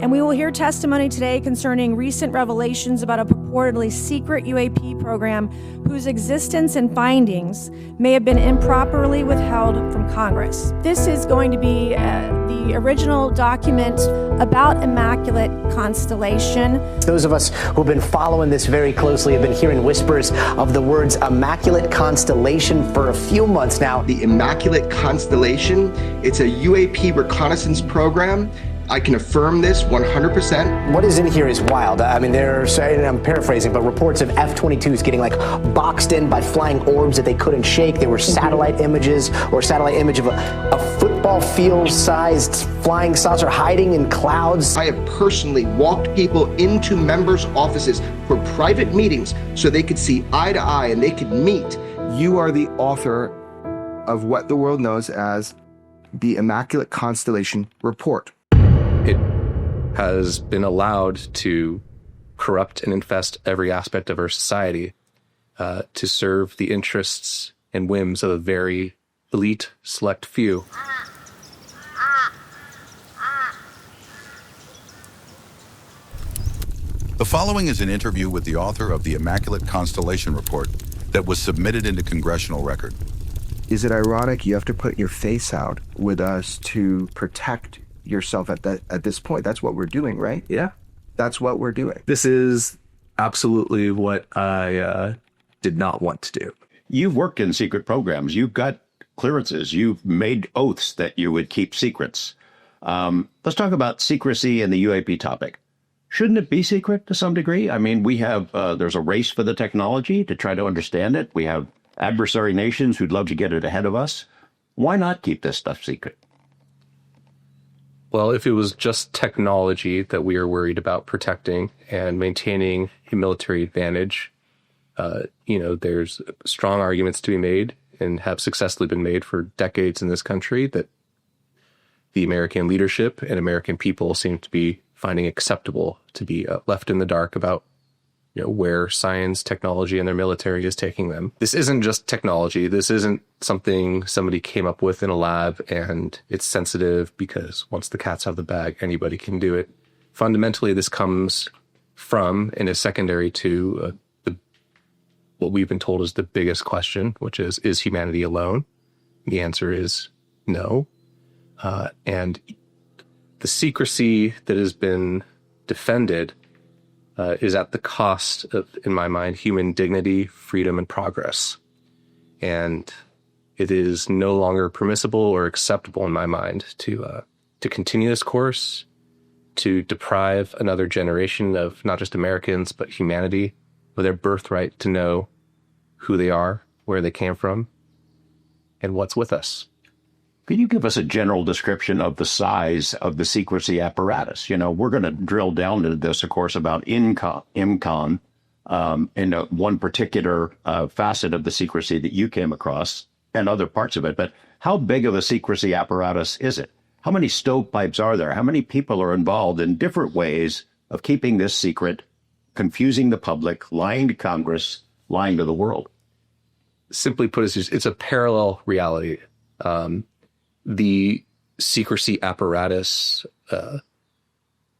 And we will hear testimony today concerning recent revelations about a purportedly secret UAP program whose existence and findings may have been improperly withheld from Congress. This is going to be the original document about Immaculate Constellation. Those of us who've been following this very closely have been hearing whispers of the words Immaculate Constellation for a few months now. The Immaculate Constellation, it's a UAP reconnaissance program. I can affirm this 100%. What is in here is wild. I mean, I'm paraphrasing, but reports of F-22s getting like boxed in by flying orbs that they couldn't shake. There were satellite images or satellite image of a football field-sized flying saucer hiding in clouds. I have personally walked people into members' offices for private meetings so they could see eye to eye and they could meet. You are the author of what the world knows as the Immaculate Constellation Report. It has been allowed to corrupt and infest every aspect of our society to serve the interests and whims of a very elite, select few. The following is an interview with the author of the Immaculate Constellation Report that was submitted into congressional record. Is it ironic you have to put your face out with us to protect yourself at this point? That's what we're doing, right? Yeah. That's what we're doing. This is absolutely what I did not want to do. You've worked in secret programs. You've got clearances. You've made oaths that you would keep secrets. Let's talk about secrecy and the UAP topic. Shouldn't it be secret to some degree? I mean, we have, there's a race for the technology to try to understand it. We have adversary nations who'd love to get it ahead of us. Why not keep this stuff secret? Well, if it was just technology that we are worried about protecting and maintaining a military advantage, there's strong arguments to be made and have successfully been made for decades in this country that the American leadership and American people seem to be finding acceptable to be left in the dark about where science, technology, and their military is taking them. This isn't just technology. This isn't something somebody came up with in a lab and it's sensitive because once the cat's out of the bag, anybody can do it. Fundamentally, this comes from and is secondary to what we've been told is the biggest question, which is humanity alone? The answer is no. And the secrecy that has been defended is at the cost of, in my mind, human dignity, freedom, and progress. And it is no longer permissible or acceptable in my mind to continue this course, to deprive another generation of not just Americans, but humanity of their birthright to know who they are, where they came from, and what's with us. Can you give us a general description of the size of the secrecy apparatus? We're going to drill down into this, of course, about ImCon, in one particular facet of the secrecy that you came across and other parts of it. But how big of a secrecy apparatus is it? How many stovepipes are there? How many people are involved in different ways of keeping this secret, confusing the public, lying to Congress, lying to the world? Simply put, it's a parallel reality. The secrecy apparatus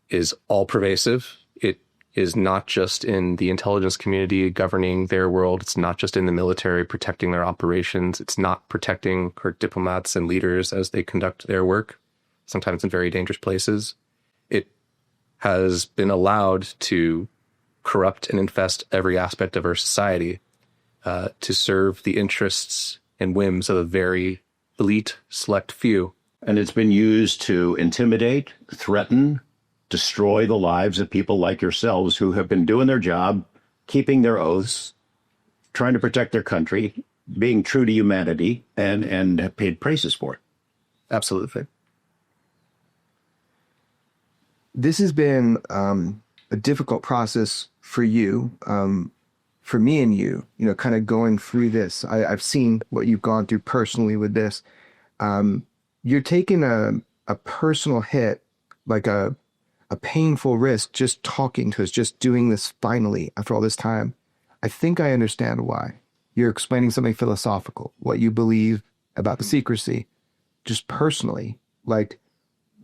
is all pervasive. It is not just in the intelligence community governing their world. It's not just in the military protecting their operations. It's not protecting our diplomats and leaders as they conduct their work, sometimes in very dangerous places. It has been allowed to corrupt and infest every aspect of our society to serve the interests and whims of a very elite, select few. And it's been used to intimidate, threaten, destroy the lives of people like yourselves who have been doing their job, keeping their oaths, trying to protect their country, being true to humanity, and have paid prices for it. Absolutely. This has been a difficult process for you, for me and you, kind of going through this. I've seen what you've gone through personally with this. You're taking a personal hit, like a painful risk, just talking to us, just doing this finally after all this time. I think I understand why. You're explaining something philosophical, what you believe about the secrecy, just personally. Like,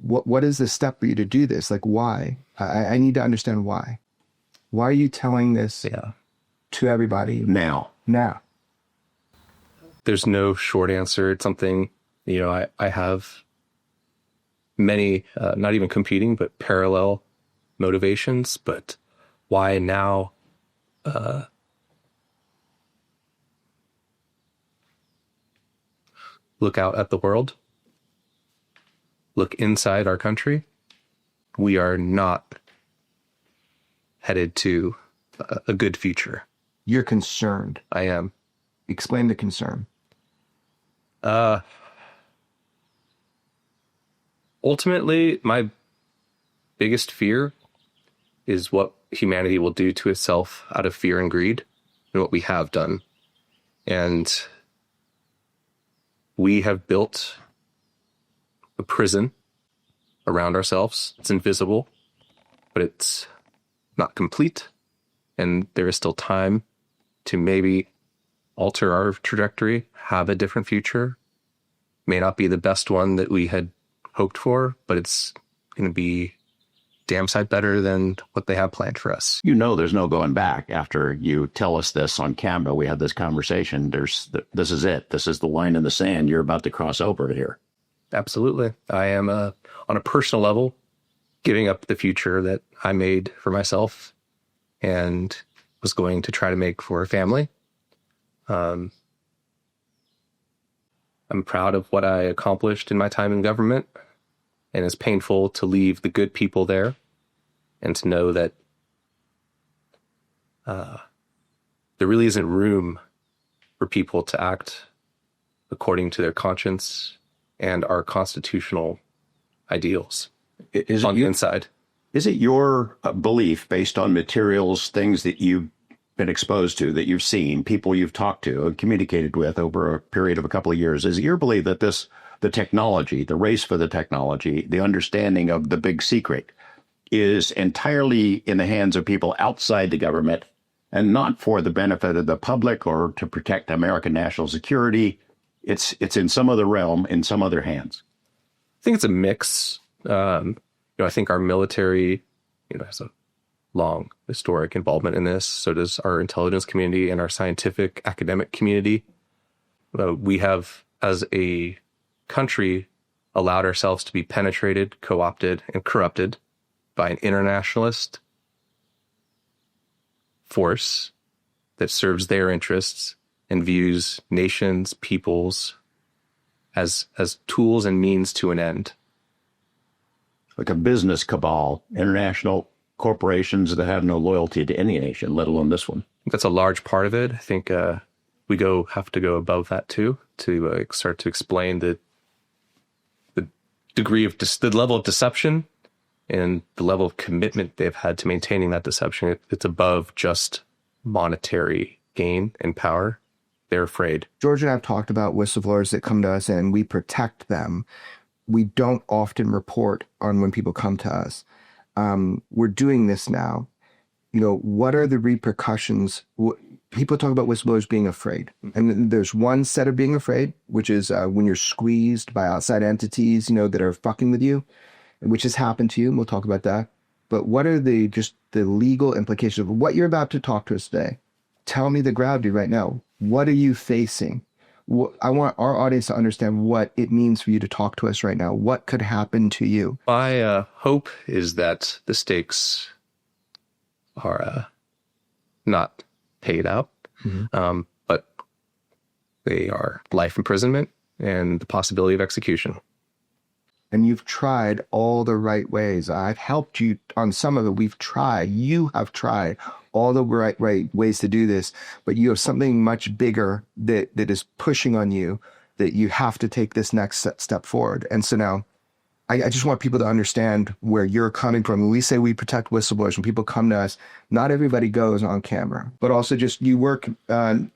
what is the step for you to do this? Like, why? I need to understand why. Why are you telling this to everybody Now. There's no short answer. It's something, I have many, not even competing, but parallel motivations. But why now? Look out at the world. Look inside our country. We are not headed to a good future. You're concerned. I am. Explain the concern. Ultimately, my biggest fear is what humanity will do to itself out of fear and greed, and what we have done. And we have built a prison around ourselves. It's invisible, but it's not complete. And there is still time to maybe alter our trajectory, have a different future. May not be the best one that we had hoped for, but it's going to be damn sight better than what they have planned for us. There's no going back after you tell us this on camera. We had this conversation. This is it. This is the line in the sand. You're about to cross over here. Absolutely. I am, on a personal level, giving up the future that I made for myself and was going to try to make for a family. I'm proud of what I accomplished in my time in government, and it's painful to leave the good people there and to know that there really isn't room for people to act according to their conscience and our constitutional ideals on the inside. Is it your belief, based on materials, things that you've been exposed to, that you've seen, people you've talked to and communicated with over a period of a couple of years, is it your belief that the technology, the race for the technology, the understanding of the big secret is entirely in the hands of people outside the government and not for the benefit of the public or to protect American national security? It's in some other realm, in some other hands. I think it's a mix. I think our military, has a long historic involvement in this. So does our intelligence community and our scientific academic community. We have, as a country, allowed ourselves to be penetrated, co-opted, and corrupted by an internationalist force that serves their interests and views nations, peoples as tools and means to an end. Like a business cabal, international corporations that have no loyalty to any nation, let alone this one. That's a large part of it. I think we have to go above that too, to start to explain the degree of the level of deception and the level of commitment they've had to maintaining that deception. It's above just monetary gain and power. They're afraid. George and I have talked about whistleblowers that come to us and we protect them. We don't often report on when people come to us. We're doing this now. What are the repercussions? People talk about whistleblowers being afraid. And there's one set of being afraid, which is when you're squeezed by outside entities, that are fucking with you, which has happened to you. And we'll talk about that. But what are the legal implications of what you're about to talk to us today? Tell me the gravity right now. What are you facing? I want our audience to understand what it means for you to talk to us right now. What could happen to you? My hope is that the stakes are not paid out, but they are life imprisonment and the possibility of execution. And you've tried all the right ways. I've helped you on some of it. You have tried all the right ways to do this, but you have something much bigger that is pushing on you, that you have to take this next step forward. And so now I just want people to understand where you're coming from. When we say we protect whistleblowers, when people come to us, not everybody goes on camera, but also just you work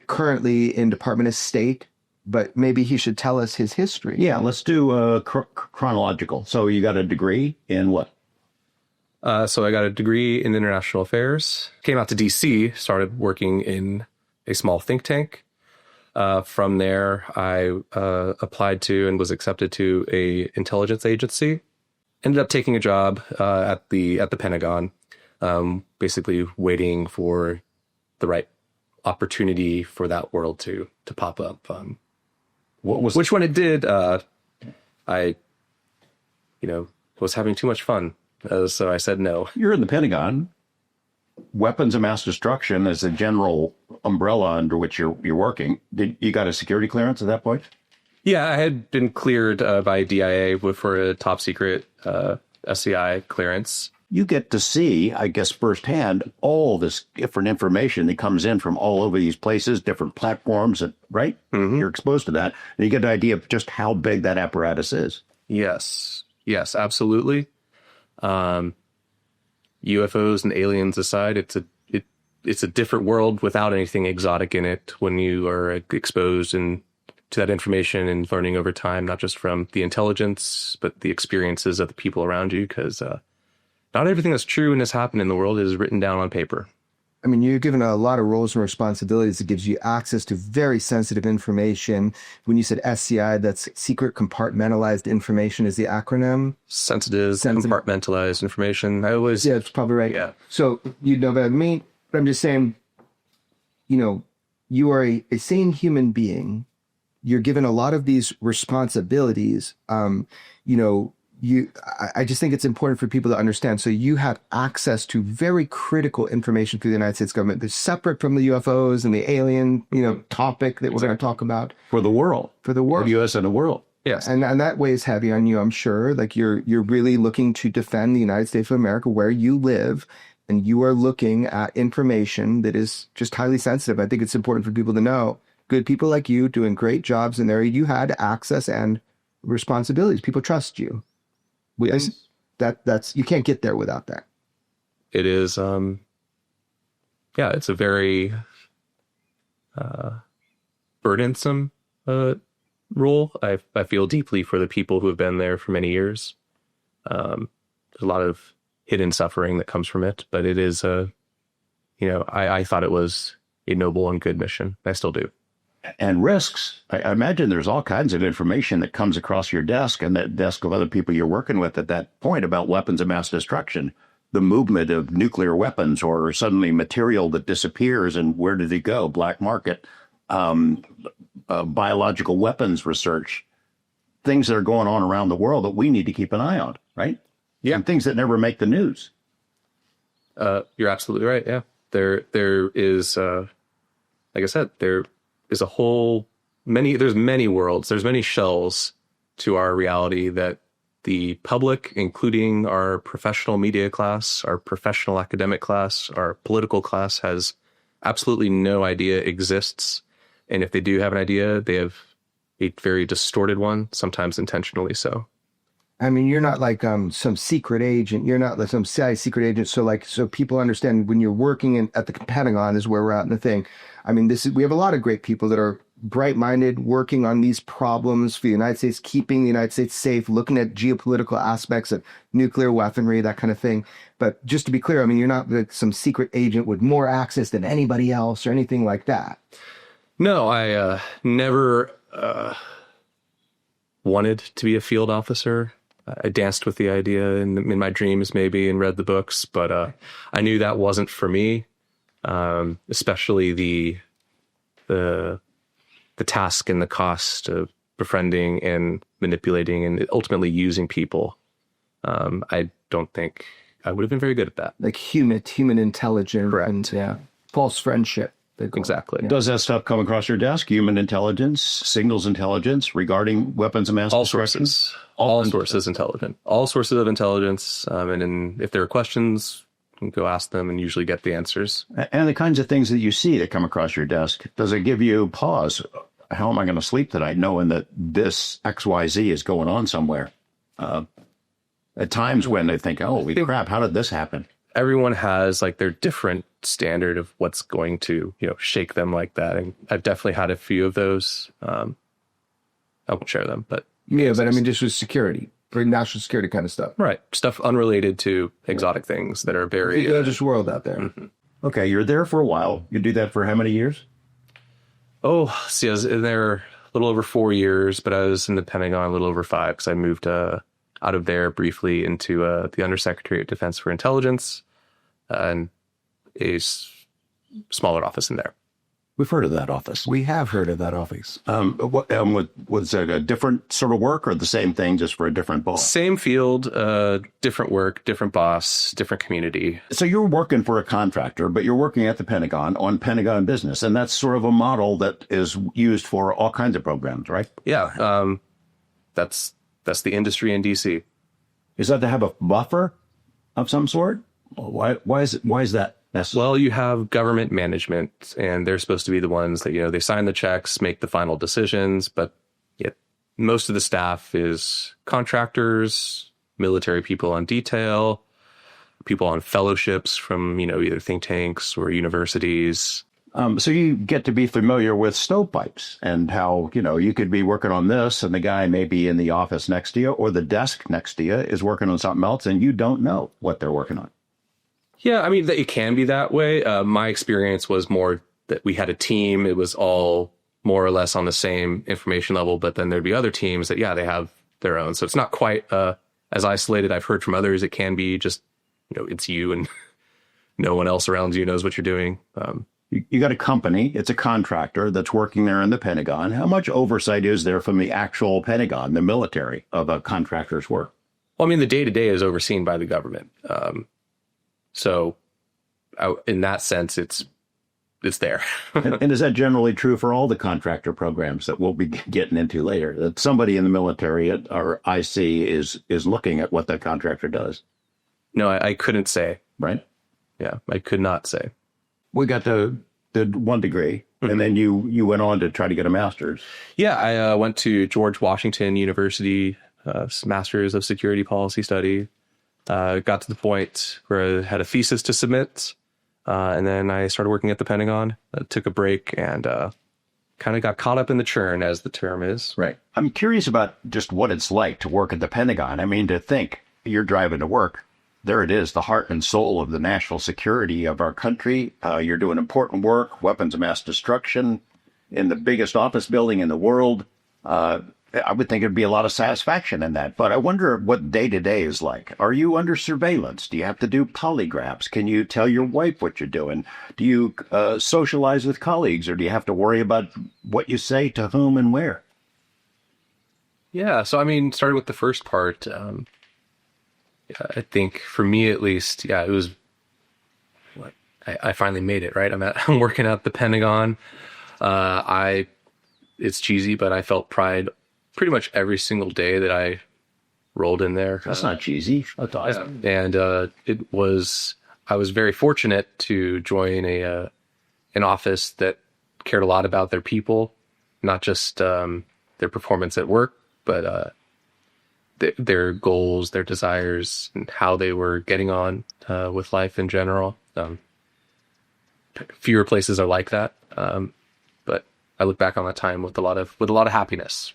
currently in Department of State, but maybe he should tell us his history. Yeah, let's do chronological. So you got a degree in what? So I got a degree in international affairs, came out to DC, started working in a small think tank. From there, I applied to and was accepted to a intelligence agency. ended up taking a job at the Pentagon, basically waiting for the right opportunity for that world to pop up. Which when it did, I was having too much fun, so I said no. You're in the Pentagon. Weapons of mass destruction is a general umbrella under which you're working. You got a security clearance at that point? Yeah, I had been cleared by DIA for a top secret SCI clearance. You get to see, I guess, firsthand all this different information that comes in from all over these places, different platforms, right? Mm-hmm. You're exposed to that, and you get an idea of just how big that apparatus is. Yes, absolutely. UFOs and aliens aside, it's a different world without anything exotic in it when you are exposed to that information and learning over time, not just from the intelligence, but the experiences of the people around you, because not everything that's true and has happened in the world is written down on paper. I mean, you're given a lot of roles and responsibilities that gives you access to very sensitive information. When you said SCI, that's secret compartmentalized information is the acronym. Sensitive compartmentalized information. I always... Yeah, it's probably right. Yeah. So you know better than me, but I'm just saying, you are a sane human being. You're given a lot of these responsibilities. I just think it's important for people to understand. So you have access to very critical information through the United States government. They're separate from the UFOs and the alien, topic that we're going to talk about. For the world. For the world. The U.S. and the world. Yes. And that weighs heavy on you, I'm sure. Like you're really looking to defend the United States of America where you live, and you are looking at information that is just highly sensitive. I think it's important for people to know. Good people like you doing great jobs in there. You had access and responsibilities. People trust you. That's you can't get there without that. It is it's a very burdensome role. I feel deeply for the people who have been there for many years. There's a lot of hidden suffering that comes from it, but it is I thought it was a noble and good mission. I still do. And risks. I imagine there's all kinds of information that comes across your desk and that desk of other people you're working with at that point about weapons of mass destruction, the movement of nuclear weapons, or suddenly material that disappears and where did it go? Black market, biological weapons research, things that are going on around the world that we need to keep an eye on, right? Yeah. And things that never make the news. You're absolutely right. Yeah. There is, like I said, there is there's many worlds, there's many shells to our reality that the public, including our professional media class, our professional academic class, our political class, has absolutely no idea exists. And if they do have an idea, they have a very distorted one, sometimes intentionally so. I mean, you're not like some secret agent. You're not like some CIA secret agent. So people understand when you're working at the Pentagon is where we're at in the thing. I mean, we have a lot of great people that are bright-minded, working on these problems for the United States, keeping the United States safe, looking at geopolitical aspects of nuclear weaponry, that kind of thing. But just to be clear, I mean, you're not like some secret agent with more access than anybody else or anything like that. No, I never wanted to be a field officer. I danced with the idea in my dreams maybe and read the books, but I knew that wasn't for me, especially the task and the cost of befriending and manipulating and ultimately using people. I don't think I would have been very good at that. Like human intelligence. Correct. And false friendship. Exactly. Yeah. Does that stuff come across your desk? Human intelligence, signals intelligence regarding weapons of mass destruction? All sources intelligent. All sources of intelligence. And if there are questions, you can go ask them and usually get the answers. And the kinds of things that you see that come across your desk, does it give you pause? How am I going to sleep tonight knowing that this XYZ is going on somewhere? At times when they think, holy crap, how did this happen? Everyone has like their different standard of what's going to, shake them like that. And I've definitely had a few of those. I won't share them, but. Yeah, but I mean, just with security, for national security kind of stuff. Right. Stuff unrelated to exotic things that are very. Just world out there. Mm-hmm. Okay, you're there for a while. You do that for how many years? Oh, see, I was in there a little over 4 years, but I was in the Pentagon a little over 5 because I moved out out of there briefly into the Undersecretary of Defense for Intelligence and a smaller office in there. We've heard of that office. We have heard of that office. Was it a different sort of work or the same thing, just for a different boss? Same field, different work, different boss, different community. So you're working for a contractor, but you're working at the Pentagon on business, and that's sort of a model that is used for all kinds of programs, right? Yeah, that's the industry in DC. Is that to have a buffer of some sort? Why is that necessary? Well, you have government management, and they're supposed to be the ones that, they sign the checks, make the final decisions, but yet most of the staff is contractors, military people on detail, people on fellowships from, either think tanks or universities. So you get to be familiar with stovepipes and how, you could be working on this and the guy may be in the office next to you or the desk next to you is working on something else and you don't know what they're working on. Yeah, I mean, it can be that way. My experience was more that we had a team. It was all more or less on the same information level, but then there'd be other teams that, they have their own. So it's not quite as isolated. I've heard from others, it can be just, it's you and no one else around you knows what you're doing. You got a company, it's a contractor that's working there in the Pentagon. How much oversight is there from the actual Pentagon, the military, of a contractor's work? Well, I mean, the day-to-day is overseen by the government. So in that sense, it's there. And is that generally true for all the contractor programs that we'll be getting into later? That somebody in the military or IC is looking at what that contractor does? No, I couldn't say. Right? Yeah, I could not say. We got the 1 degree, and then you went on to try to get a master's. Yeah, I went to George Washington University, Master's of Security Policy Study. Got to the point where I had a thesis to submit, and then I started working at the Pentagon. Took a break and kind of got caught up in the churn, as the term is. Right. I'm curious about just what it's like to work at the Pentagon. I mean, to think you're driving to work. There it is, the heart and soul of the national security of our country. You're doing important work, weapons of mass destruction in the biggest office building in the world. I would think there'd be a lot of satisfaction in that. But I wonder what day-to-day is like. Are you under surveillance? Do you have to do polygraphs? Can you tell your wife what you're doing? Do you socialize with colleagues, or do you have to worry about what you say to whom and where? Yeah, so I mean, starting with the first part, I think for me at least, it was I finally made it, right? I'm working at the Pentagon. It's cheesy, but I felt pride pretty much every single day that I rolled in there. That's not cheesy. That's awesome. And I was very fortunate to join an office that cared a lot about their people, not just their performance at work, but their goals, their desires, and how they were getting on with life in general. Fewer places are like that, but I look back on that time with a lot of happiness.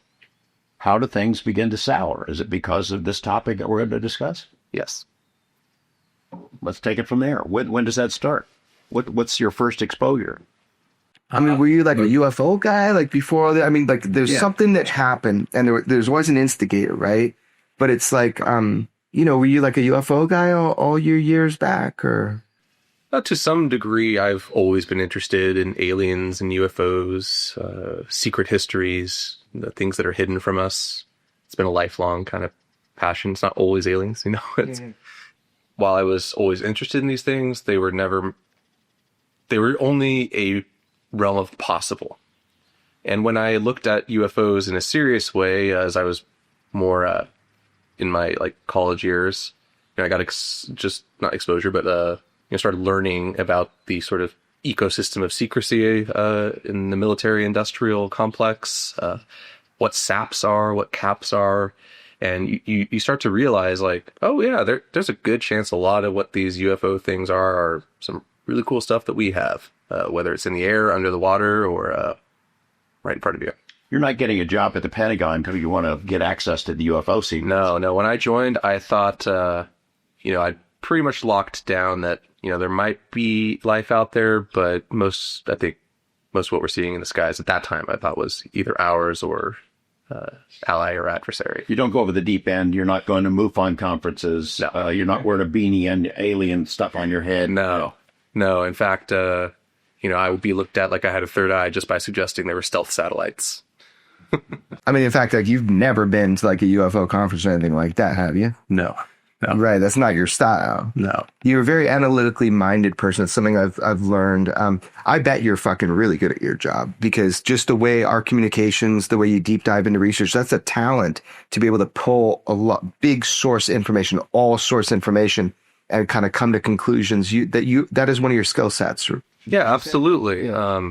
How do things begin to sour? Is it because of this topic that we're going to discuss? Yes. Let's take it from there. When does that start? What's your first exposure? I mean, were you like a UFO guy? Like before all that? I mean, like there's something that happened and there's always an instigator, right? But it's like, were you like a UFO guy all your years back or? To some degree, I've always been interested in aliens and UFOs, secret histories, the things that are hidden from us. It's been a lifelong kind of passion. It's not always aliens, While I was always interested in these things, they were only a realm of possible. And when I looked at UFOs in a serious way, as I was more in my college years, I got just not exposure, but started learning about the sort of ecosystem of secrecy in the military-industrial complex, what SAPs are, what CAPs are, and you start to realize, there's a good chance a lot of what these UFO things are some really cool stuff that we have, whether it's in the air, under the water, or right in front of you. You're not getting a job at the Pentagon until you want to get access to the UFO scene. No. When I joined, I thought, I'd pretty much locked down that, there might be life out there, but most of what we're seeing in the skies at that time, I thought was either ours or ally or adversary. You don't go over the deep end. You're not going to MUFON conferences. No. You're not wearing a beanie and alien stuff on your head. No. In fact, I would be looked at like I had a third eye just by suggesting they were stealth satellites. I mean, in fact, like you've never been to like a UFO conference or anything like that, have you? No. Right. That's not your style. No. You're a very analytically minded person. It's something I've learned. I bet you're fucking really good at your job because just the way our communications, the way you deep dive into research, that's a talent to be able to pull big source information, all source information, and kind of come to conclusions. That is one of your skill sets. Yeah, absolutely. Yeah.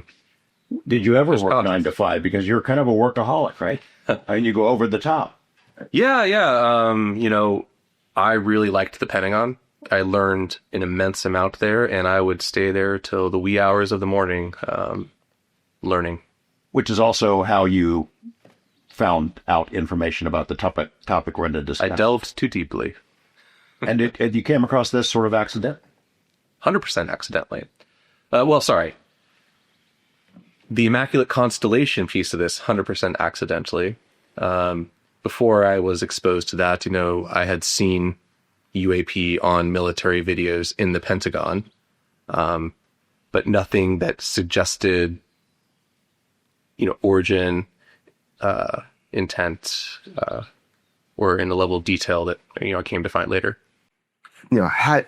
Did you ever work 9 to 5? Because you're kind of a workaholic, right? And you go over the top. Yeah. I really liked the Pentagon. I learned an immense amount there, and I would stay there till the wee hours of the morning learning. Which is also how you found out information about the topic we're going to discuss. I delved too deeply. And you came across this sort of accident? 100% accidentally. Sorry. The Immaculate Constellation piece of this, 100% accidentally. Before I was exposed to that, I had seen UAP on military videos in the Pentagon, but nothing that suggested, origin, intent, or in the level of detail that, I came to find later.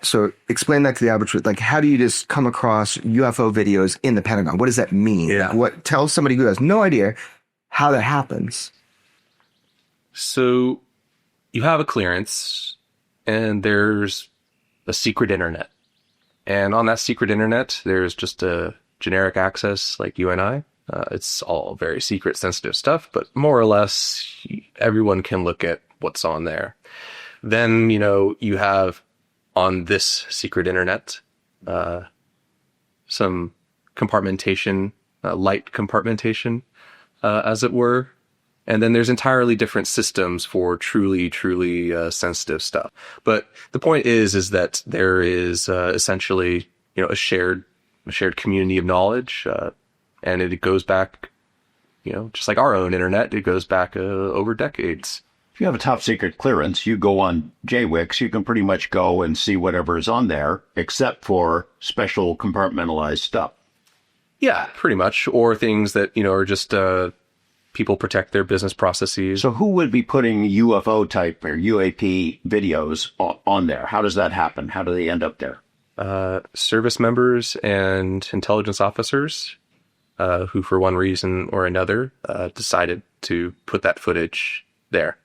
So explain that to the average, like, how do you just come across UFO videos in the Pentagon? What does that mean? Yeah. Tell somebody who has no idea how that happens. So you have a clearance and there's a secret internet. And on that secret internet, there's just a generic access like you and I. It's all very secret, sensitive stuff, but more or less everyone can look at what's on there. Then, you have on this secret internet, some compartmentation, light compartmentation, as it were. And then there's entirely different systems for truly, truly sensitive stuff. But the point is that there is essentially, a shared community of knowledge, and it goes back, just like our own internet, it goes back over decades. If you have a top secret clearance, you go on JWICS, you can pretty much go and see whatever is on there, except for special compartmentalized stuff. Yeah, pretty much. Or things that, are just people protect their business processes. So who would be putting UFO type or UAP videos on there? How does that happen? How do they end up there? Service members and intelligence officers who, for one reason or another, decided to put that footage there.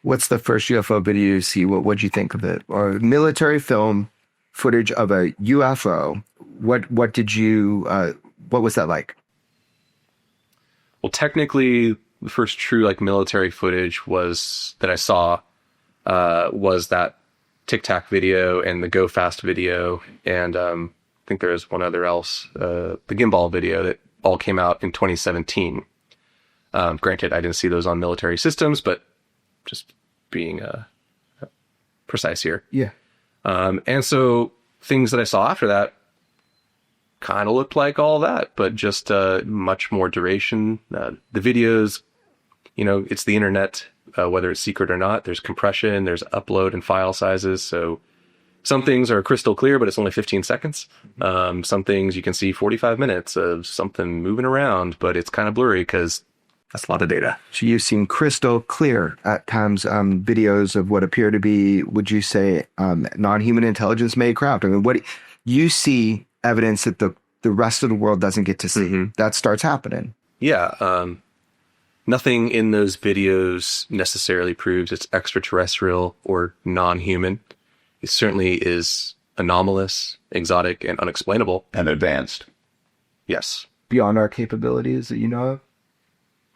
What's the first UFO video you see? What'd you think of it? Or military film footage of a UFO. What did you, what was that like? Well, technically, the first true military footage that I saw was that Tic Tac video and the Go Fast video, and I think there was one other else, the Gimbal video that all came out in 2017. Granted, I didn't see those on military systems, but just being precise here. Yeah. And so things that I saw after that kind of looked like all that, but just much more duration. The videos, it's the internet, whether it's secret or not. There's compression, there's upload and file sizes. So some things are crystal clear, but it's only 15 seconds. Some things you can see 45 minutes of something moving around, but it's kind of blurry because that's a lot of data. So you've seen crystal clear at times videos of what appear to be, would you say, non-human intelligence made craft? I mean, what you see evidence that the rest of the world doesn't get to see. Mm-hmm. That starts happening. Yeah. Nothing in those videos necessarily proves it's extraterrestrial or non-human. It certainly is anomalous, exotic, and unexplainable. And advanced. Yes. Beyond our capabilities that you know of?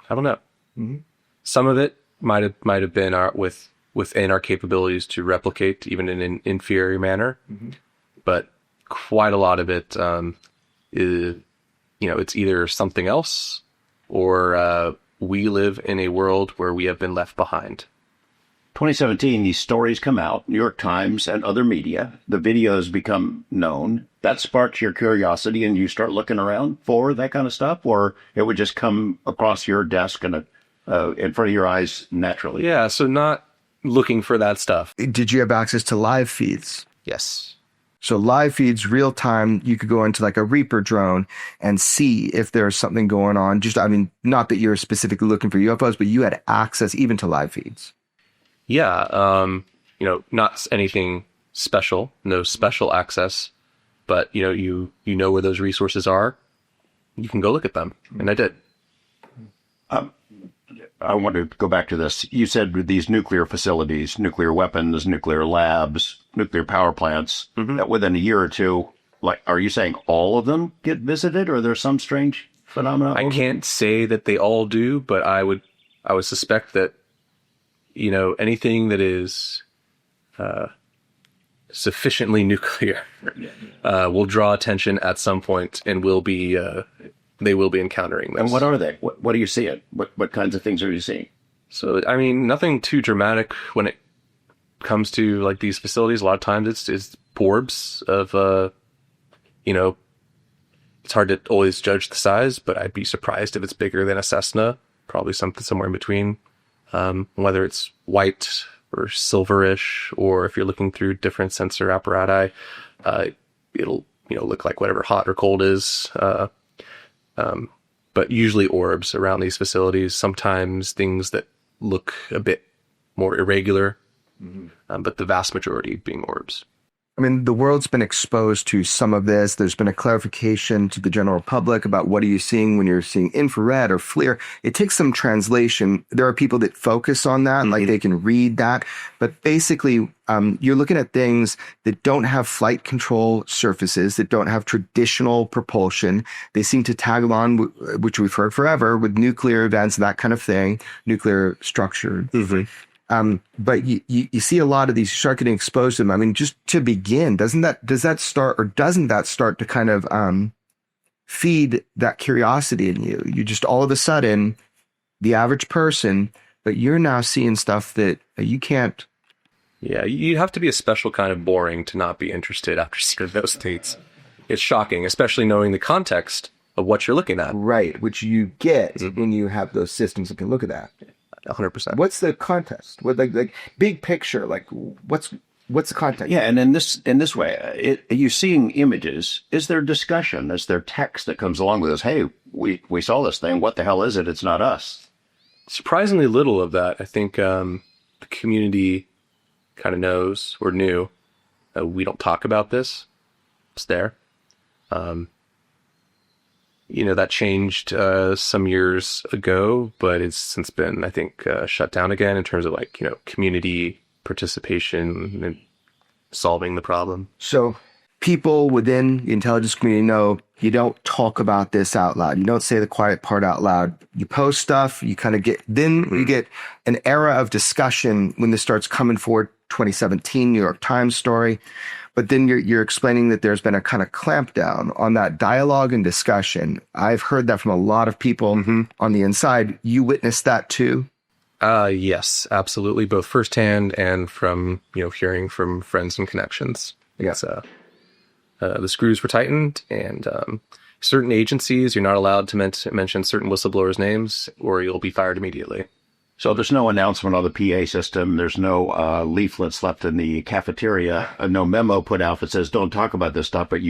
I don't know. Mm-hmm. Some of it might have been within our capabilities to replicate, even in an inferior manner. Mm-hmm. But quite a lot of it is, it's either something else or we live in a world where we have been left behind. 2017, these stories come out, New York Times and other media. The videos become known. That sparks your curiosity and you start looking around for that kind of stuff? Or it would just come across your desk and in front of your eyes naturally. Yeah, so not looking for that stuff. Did you have access to live feeds? Yes. So live feeds, real time, you could go into like a Reaper drone and see if there's something going on. Just, I mean, not that you're specifically looking for UFOs, but you had access even to live feeds. Yeah, not anything special, no special access, but you know where those resources are. You can go look at them, and I did. I want to go back to this. You said with these nuclear facilities, nuclear weapons, nuclear labs, nuclear power plants, that within a year or two, like, are you saying all of them get visited, or there's some strange phenomena? I can't say that they all do, but I would suspect that, anything that is sufficiently nuclear will draw attention at some point and they will be encountering this. And what are they? What are you seeing? What kinds of things are you seeing? So, I mean, nothing too dramatic when it comes to like these facilities. A lot of times it's orbs of, it's hard to always judge the size, but I'd be surprised if it's bigger than a Cessna, probably somewhere in between, whether it's white or silverish, or if you're looking through different sensor apparati, it'll, look like whatever hot or cold is, but usually orbs around these facilities, sometimes things that look a bit more irregular, but the vast majority being orbs. I mean, the world's been exposed to some of this. There's been a clarification to the general public about what are you seeing when you're seeing infrared or FLIR. It takes some translation. There are people that focus on that, like they can read that. But basically, you're looking at things that don't have flight control surfaces, that don't have traditional propulsion. They seem to tag along, which we've heard forever, with nuclear events, that kind of thing, nuclear structure. But you see a lot of these, you start getting exposed to them. I mean, just to begin, doesn't that start to kind of feed that curiosity in you? You just all of a sudden, the average person, but you're now seeing stuff that you can't. Yeah, you have to be a special kind of boring to not be interested after seeing those things. It's shocking, especially knowing the context of what you're looking at. Right, which you get when you have those systems that can look at that. 100%. What's the context? What like big picture? Like what's the context? Yeah, and in this way, you seeing images. Is there discussion? Is there text that comes along with this? Hey, we saw this thing. What the hell is it? It's not us. Surprisingly little of that. I think the community kind of knows or knew we don't talk about this. It's there. That changed some years ago, but it's since been, I think, shut down again in terms of like, community participation in solving the problem. So people within the intelligence community know you don't talk about this out loud. You don't say the quiet part out loud. You post stuff, you kind of get, then you get an era of discussion when this starts coming forward, 2017 New York Times story. But then you're explaining that there's been a kind of clampdown on that dialogue and discussion. I've heard that from a lot of people on the inside. You witnessed that too? Yes, absolutely. Both firsthand and from, hearing from friends and connections. Yes. The screws were tightened, and certain agencies, you're not allowed to mention certain whistleblowers' names or you'll be fired immediately. So there's no announcement on the PA system. There's no leaflets left in the cafeteria. No memo put out that says, don't talk about this stuff, but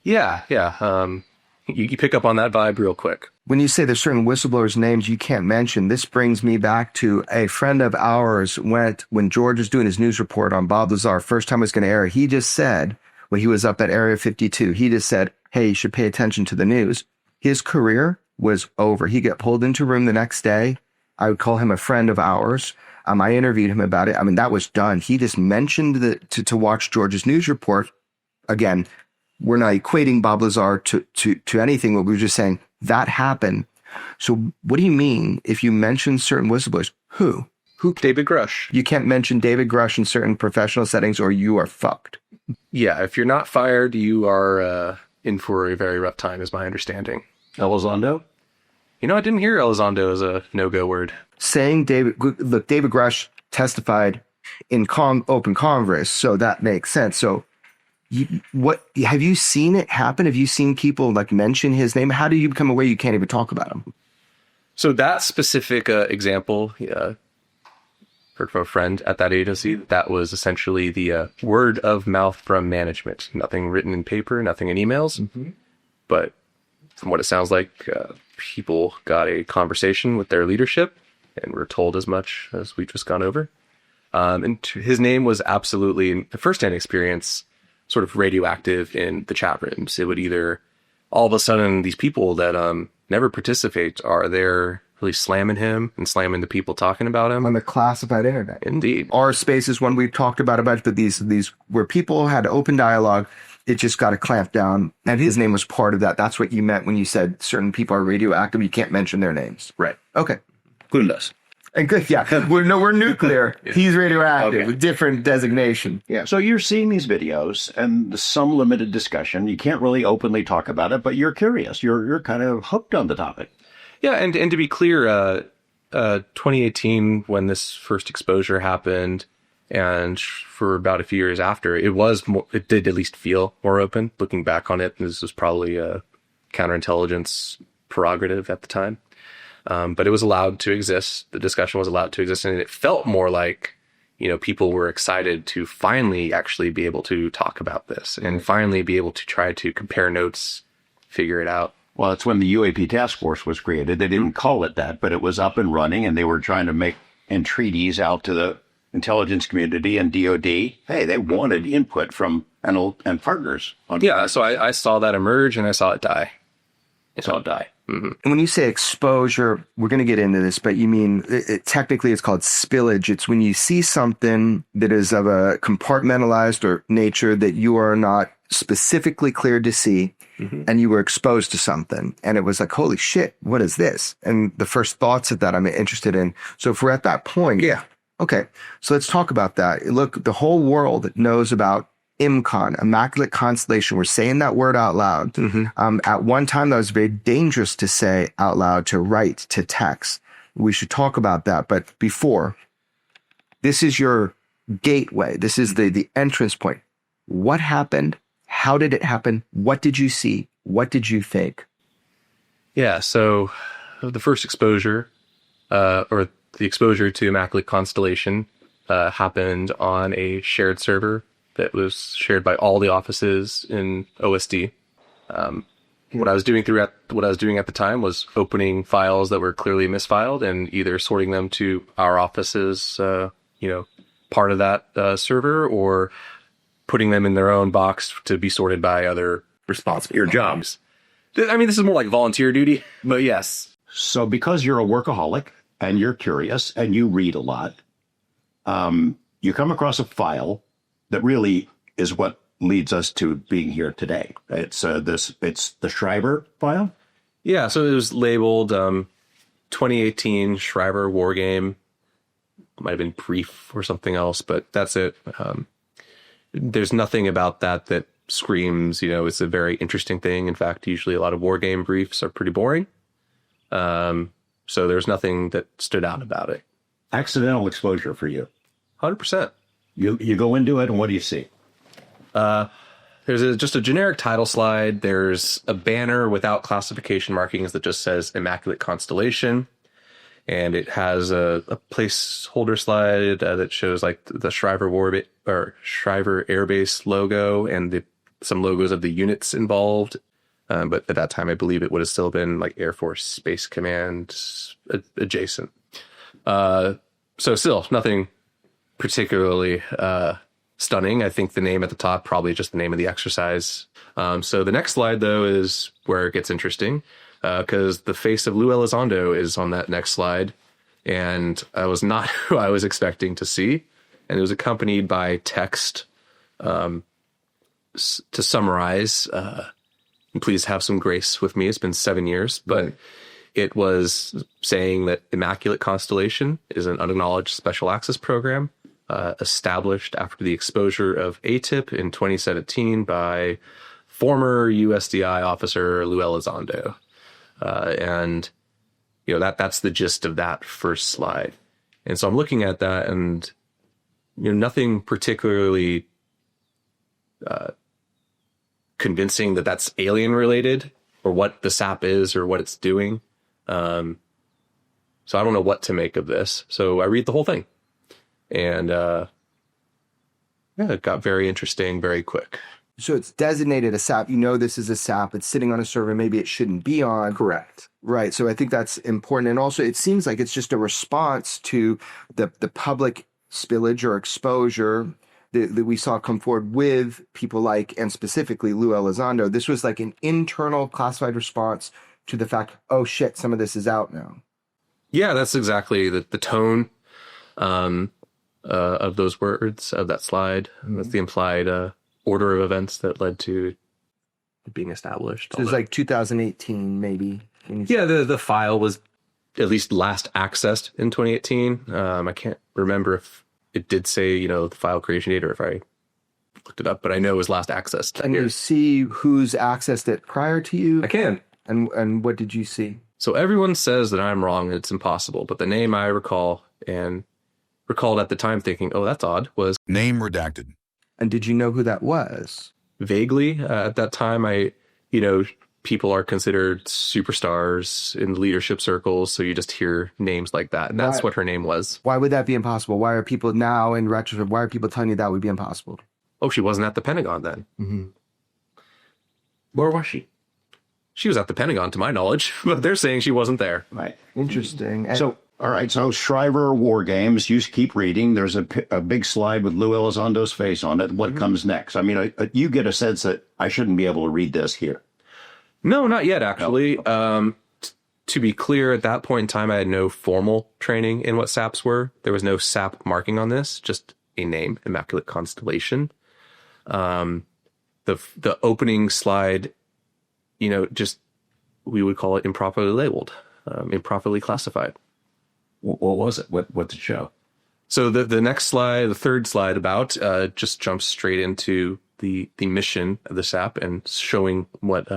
Yeah. You pick up on that vibe real quick. When you say there's certain whistleblowers' names you can't mention, this brings me back to a friend of ours when George was doing his news report on Bob Lazar, first time it was going to air, he just said, when he was up at Area 52, he just said, hey, you should pay attention to the news. His career was over. He got pulled into a room the next day. I would call him a friend of ours. I interviewed him about it. I mean, that was done. He just mentioned to watch George's news report. Again, we're not equating Bob Lazar to anything, but we were just saying that happened. So what do you mean if you mention certain whistleblowers? Who? David Grush. You can't mention David Grush in certain professional settings or you are fucked. Yeah, if you're not fired, you are in for a very rough time, is my understanding. Elizondo? I didn't hear Elizondo as a no-go word. Saying David Grush testified in open Congress, so that makes sense. So what have you seen it happen? Have you seen people like mention his name? How do you become aware you can't even talk about him? So that specific example, heard from a friend at that agency, that was essentially the word of mouth from management. Nothing written in paper, nothing in emails. But from what it sounds like, people got a conversation with their leadership and were told as much as we've just gone over. And his name was absolutely, in the firsthand experience, sort of radioactive in the chat rooms. It would either, all of a sudden, these people that never participate are there really slamming him and slamming the people talking about him. On the classified internet. Indeed. Our space is one we've talked about, but these where people had open dialogue, it just got to clamp down. And his name was part of that. That's what you meant when you said certain people are radioactive. You can't mention their names. Right. Okay. Including us. And good, yeah. We're nuclear. Yeah. He's radioactive. Okay. Different designation. Yeah. So you're seeing these videos and some limited discussion. You can't really openly talk about it, but you're curious. You're kind of hooked on the topic. Yeah, and to be clear, 2018, when this first exposure happened, and for about a few years after, it did at least feel more open. Looking back on it, this was probably a counterintelligence prerogative at the time. But it was allowed to exist. The discussion was allowed to exist, and it felt more like, people were excited to finally actually be able to talk about this and finally be able to try to compare notes, figure it out. Well, it's when the UAP task force was created. They didn't call it that, but it was up and running, and they were trying to make entreaties out to the intelligence community and DOD. Hey, they wanted input from and partners. So I saw that emerge, and I saw it die. Mm-hmm. And when you say exposure, we're going to get into this, but you mean technically it's called spillage. It's when you see something that is of a compartmentalized or nature that you are not specifically cleared to see, and you were exposed to something, and it was like, holy shit, what is this? And the first thoughts of that I'm interested in. So if we're at that point, okay, so let's talk about that. Look, the whole world knows about ImCon, Immaculate Constellation. We're saying that word out loud. At one time, that was very dangerous to say out loud, to write, to text. We should talk about that. But before, this is your gateway. This is the entrance point. What happened? How did it happen? What did you see? What did you think? Yeah, so the first exposure, or the exposure to Immaculate Constellation, happened on a shared server that was shared by all the offices in OSD. What I was doing at the time was opening files that were clearly misfiled and either sorting them to our offices, part of that server, or putting them in their own box to be sorted by other responsible. Your jobs. I mean, this is more like volunteer duty, but yes. So because you're a workaholic and you're curious and you read a lot, you come across a file that really is what leads us to being here today. It's the Shriever file. Yeah, so it was labeled 2018 Shriever Wargame. Might have been brief or something else, but that's it. There's nothing about that screams, it's a very interesting thing. In fact, usually a lot of wargame briefs are pretty boring. So there's nothing that stood out about it. Accidental exposure for you. 100%. You go into it, and what do you see? There's just a generic title slide. There's a banner without classification markings that just says Immaculate Constellation. And it has a placeholder slide that shows like the Shriever Air Base logo and some logos of the units involved. But at that time, I believe it would have still been like Air Force Space Command adjacent. So still nothing particularly stunning. I think the name at the top, probably just the name of the exercise. So the next slide, though, is where it gets interesting. Because the face of Lou Elizondo is on that next slide, and I was not who I was expecting to see, and it was accompanied by text to summarize. Please have some grace with me. It's been 7 years, but it was saying that Immaculate Constellation is an unacknowledged special access program established after the exposure of ATIP in 2017 by former USDI officer Lou Elizondo. And that's the gist of that first slide. And so I'm looking at that, and nothing particularly convincing that that's alien related or what the SAP is or what it's doing. So I don't know what to make of this. So I read the whole thing. And it got very interesting very quick. So it's designated a SAP. You know this is a SAP. It's sitting on a server maybe it shouldn't be on. Correct. Right. So I think that's important. And also it seems like it's just a response to the public spillage or exposure that we saw come forward with people like, and specifically Lou Elizondo. This was like an internal classified response to the fact, oh shit, some of this is out now. Yeah, that's exactly the tone of those words, of that slide. That's the implied order of events that led to it being established. So it was like 2018, maybe. Yeah, the file was at least last accessed in 2018. I can't remember if it did say, the file creation date or if I looked it up, but I know it was last accessed. Can you see who's accessed it prior to you? I can. And what did you see? So everyone says that I'm wrong and it's impossible, but the name I recall and recalled at the time thinking, oh, that's odd, was Name redacted. And did you know who that was? Vaguely. At that time, people are considered superstars in leadership circles, so you just hear names like that. And that's what her name was. Why would that be impossible? Why are people now in retrospect, why are people telling you that would be impossible? Oh, she wasn't at the Pentagon then. Mm-hmm. Where was she? She was at the Pentagon, to my knowledge, but they're saying she wasn't there. Right. Interesting. All right. So Shriever Wargames, you keep reading. There's a big slide with Lou Elizondo's face on it. What comes next? I mean, you get a sense that I shouldn't be able to read this here. No, not yet, actually. No. To be clear, at that point in time, I had no formal training in what SAPs were. There was no SAP marking on this, just a name, Immaculate Constellation. The opening slide, we would call it improperly labeled, improperly classified. What was it? What did it show? So the next slide, the third slide about, just jumps straight into the mission of the SAP and showing what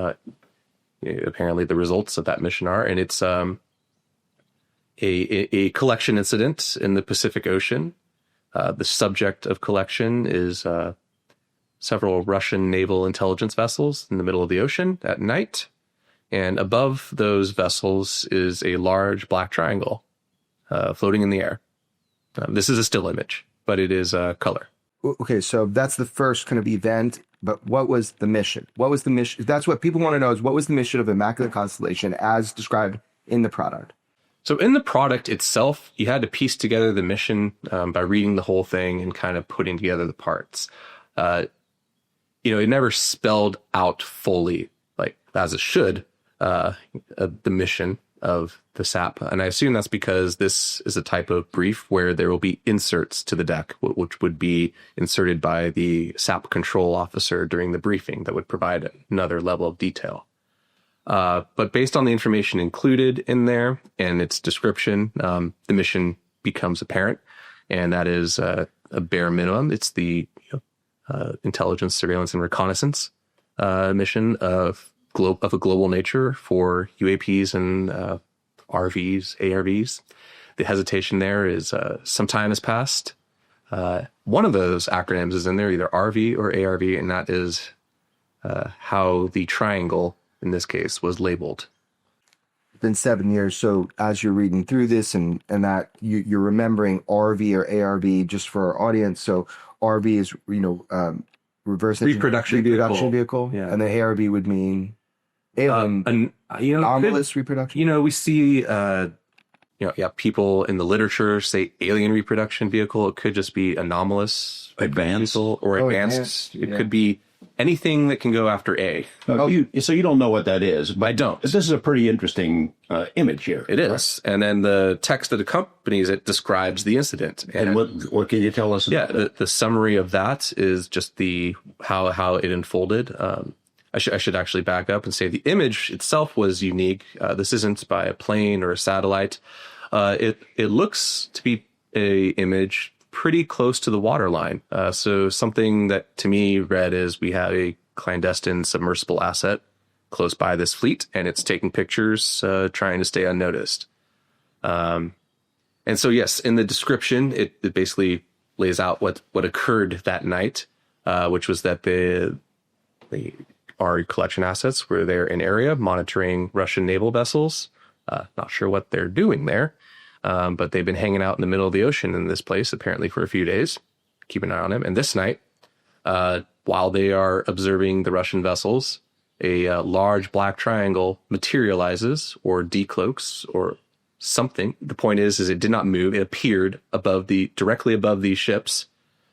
apparently the results of that mission are. And it's a collection incident in the Pacific Ocean. The subject of collection is several Russian naval intelligence vessels in the middle of the ocean at night. And above those vessels is a large black triangle floating in the air. This is a still image, but it is color. Okay, so that's the first kind of event, but what was the mission? What was the mission? That's what people want to know, is what was the mission of Immaculate Constellation as described in the product? So in the product itself, you had to piece together the mission by reading the whole thing and kind of putting together the parts. It never spelled out fully, like as it should, the mission of the SAP. And I assume that's because this is a type of brief where there will be inserts to the deck, which would be inserted by the SAP control officer during the briefing that would provide another level of detail. But based on the information included in there and its description, the mission becomes apparent. And that is a bare minimum. It's the intelligence, surveillance, and reconnaissance mission of a global nature for UAPs and RVs, ARVs. The hesitation there is some time has passed. One of those acronyms is in there, either RV or ARV, and that is how the triangle, in this case, was labeled. It's been 7 years, so as you're reading through this and that you're remembering RV or ARV just for our audience. So RV is, reverse reproduction vehicle. Yeah. And the ARV would mean alien, anomalous reproduction. We see, people in the literature say alien reproduction vehicle. It could just be anomalous, advanced, or advanced. It could be anything that can go after A. So you don't know what that is. But I don't. This is a pretty interesting image here. It is. Right? And then the text that accompanies it describes the incident. And what can you tell us about it? The summary of that is just how it unfolded. I should actually back up and say the image itself was unique. This isn't by a plane or a satellite. It looks to be a image pretty close to the waterline. So something that to me read is we have a clandestine submersible asset close by this fleet, and it's taking pictures, trying to stay unnoticed. And so, yes, in the description, it basically lays out what occurred that night, which was that our collection assets were there in area monitoring Russian naval vessels. Not sure what they're doing there. But they've been hanging out in the middle of the ocean in this place, apparently for a few days. Keep an eye on them. And this night, while they are observing the Russian vessels, a large black triangle materializes or decloaks or something. The point is it did not move. It appeared directly above these ships,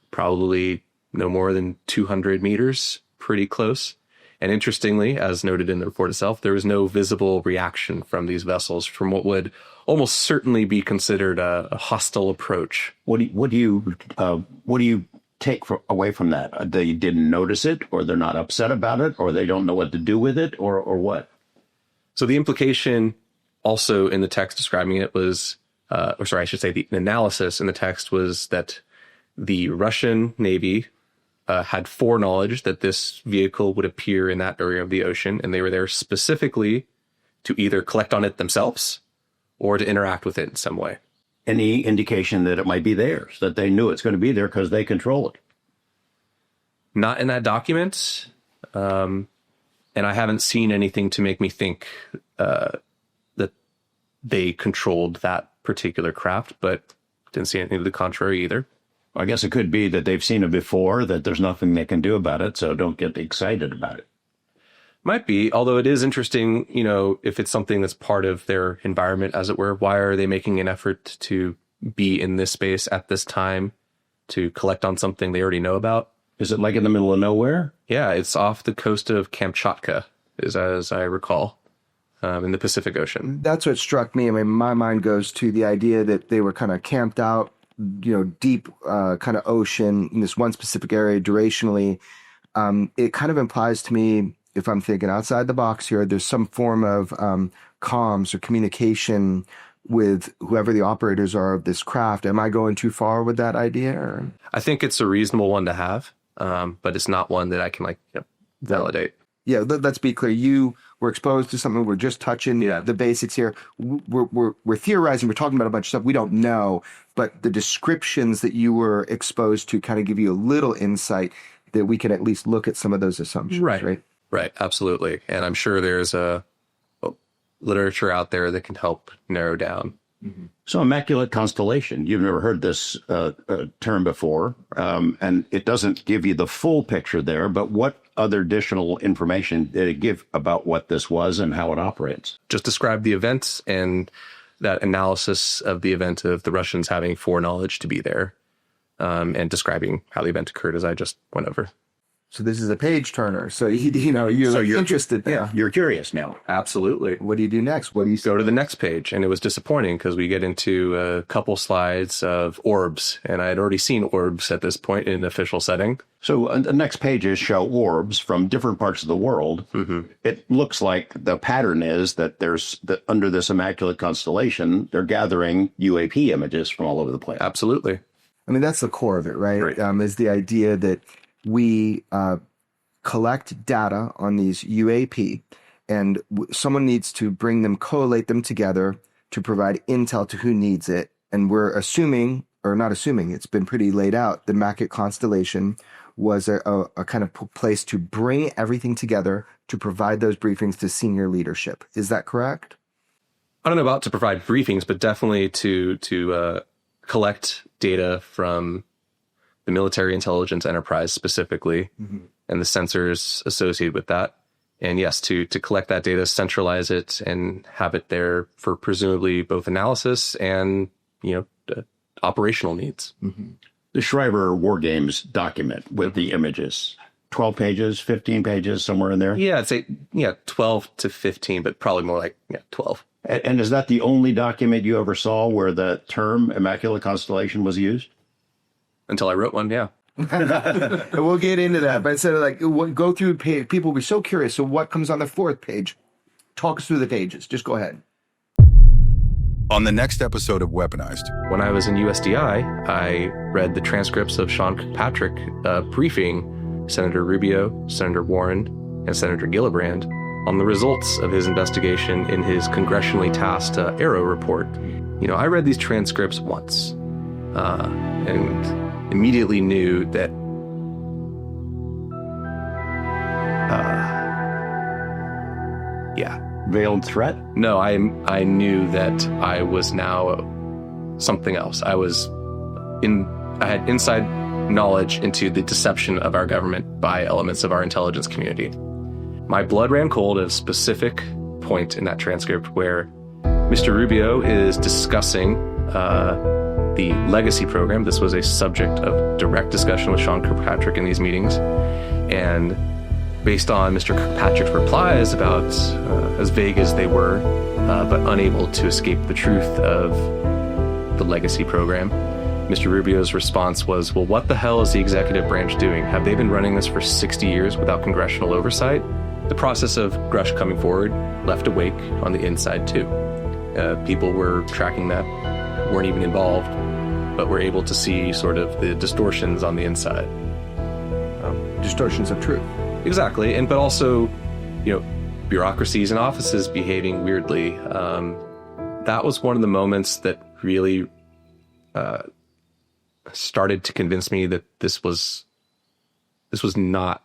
probably no more than 200 meters, pretty close. And interestingly, as noted in the report itself, there was no visible reaction from these vessels from what would almost certainly be considered a hostile approach. What do you take away from that? They didn't notice it, or they're not upset about it, or they don't know what to do with it, or what? So the implication also in the text describing it was, the analysis in the text was that the Russian Navy had foreknowledge that this vehicle would appear in that area of the ocean, and they were there specifically to either collect on it themselves or to interact with it in some way. Any indication that it might be theirs, that they knew it's going to be there because they control it? Not in that document. And I haven't seen anything to make me think that they controlled that particular craft, but didn't see anything to the contrary either. I guess it could be that they've seen it before, that there's nothing they can do about it, so don't get excited about it. Might be, although it is interesting, if it's something that's part of their environment, as it were, why are they making an effort to be in this space at this time to collect on something they already know about? Is it like in the middle of nowhere? Yeah, it's off the coast of Kamchatka, as I recall, in the Pacific Ocean. That's what struck me. I mean, my mind goes to the idea that they were kind of camped out, deep kind of ocean in this one specific area durationally. It kind of implies to me, if I'm thinking outside the box here, there's some form of comms or communication with whoever the operators are of this craft. Am I going too far with that idea? Or? I think it's a reasonable one to have, but it's not one that I can validate. Yeah, let's be clear. You were exposed to something. We're just touching the basics here. We're theorizing. We're talking about a bunch of stuff we don't know, but the descriptions that you were exposed to kind of give you a little insight that we can at least look at some of those assumptions, right? Right, absolutely. And I'm sure there's a literature out there that can help narrow down. Mm-hmm. So Immaculate Constellation, you've never heard this term before, and it doesn't give you the full picture there, but what other additional information did it give about what this was and how it operates? Just describe the events and that analysis of the event of the Russians having foreknowledge to be there, and describing how the event occurred as I just went over. So this is a page turner. So you're interested. Yeah, you're curious now. Absolutely. What do you do next? What do you go to the next page? And it was disappointing because we get into a couple slides of orbs, and I had already seen orbs at this point in an official setting. So the next pages show orbs from different parts of the world. Mm-hmm. It looks like the pattern is that under this Immaculate Constellation, they're gathering UAP images from all over the place. Absolutely. I mean, that's the core of it, right? Is the idea that we collect data on these UAP, and someone needs to bring them, collate them together to provide intel to who needs it. And we're assuming, or not assuming, it's been pretty laid out, the Immaculate Constellation was a kind of place to bring everything together to provide those briefings to senior leadership. Is that correct? I don't know about to provide briefings, but definitely to collect data from the military intelligence enterprise specifically, mm-hmm. and the sensors associated with that. And yes, to collect that data, centralize it, and have it there for presumably both analysis and, operational needs. Mm-hmm. The Shriever Wargames document with the images, 12 pages, 15 pages, somewhere in there? Yeah, I'd say, 12 to 15, but probably more like 12. And is that the only document you ever saw where the term Immaculate Constellation was used? Until I wrote one, yeah. We'll get into that. But instead of go through people will be so curious. So what comes on the fourth page? Talk us through the pages. Just go ahead. On the next episode of Weaponized. When I was in USDI, I read the transcripts of Sean Kirkpatrick briefing Senator Rubio, Senator Warren, and Senator Gillibrand on the results of his investigation in his congressionally tasked Arrow report. I read these transcripts once. And immediately knew that veiled threat? No, I knew that I was now something else. I had inside knowledge into the deception of our government by elements of our intelligence community. My blood ran cold at a specific point in that transcript where Mr. Rubio is discussing the legacy program. This was a subject of direct discussion with Sean Kirkpatrick in these meetings. And based on Mr. Kirkpatrick's replies about as vague as they were, but unable to escape the truth of the legacy program, Mr. Rubio's response was, well, what the hell is the executive branch doing? Have they been running this for 60 years without congressional oversight? The process of Grush coming forward left a wake on the inside too. People were tracking that, weren't even involved, but were able to see sort of the distortions on the inside. Distortions of truth. Exactly, but also, bureaucracies and offices behaving weirdly. That was one of the moments that really started to convince me that this was not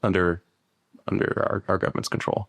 under our government's control.